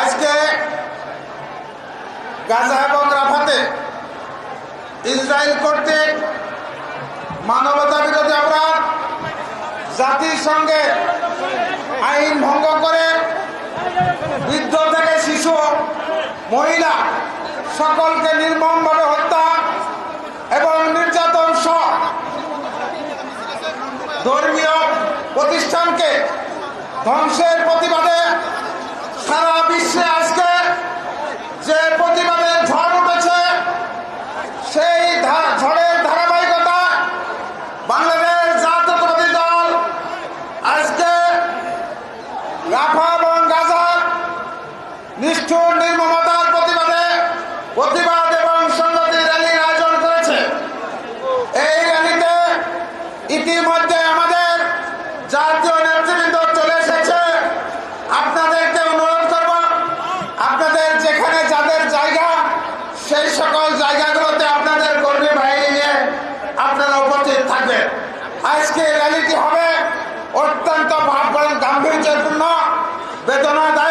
আজকে গাজা এবং রাফাতে ইসরায়েল কর্তৃক মানবতা বিরোধী অপরাধ, জাতিসংঘের আইন ভঙ্গ করে বৃদ্ধ থেকে শিশু, মহিলা সকলকে নির্মমভাবে হত্যা এবং নির্যাতন সহ ধর্মীয় প্রতিষ্ঠানকে ধ্বংসের প্রতিবাদে সারা বিশ্বে আজকে যে প্রতিবাদের ঝড় উঠেছে, সেই ঝড়ের ধারাবাহিকতা বাংলাদেশ জাতীয়তাবাদী দল আজকে রাফা এবং গাজার নিষ্ঠুর নির্মমতার প্রতিবাদ এবং সংহতি র্যালির আয়োজন করেছে। এই র্যালিতে ইতিমধ্যে আমাদের জাতীয় নেতৃবৃন্দ চলে এসেছে। আপনাদেরকে অনুরোধ করব, আপনাদের যেখানে যাদের জায়গা, সেই সকল জায়গাগুলোতে আপনাদের কর্মী বাহিনী নিয়ে আপনারা উপস্থিত থাকবেন। আজকে র্যালিটি হবে অত্যন্ত গাম্ভীর্যপূর্ণ, বেদনাদায়ক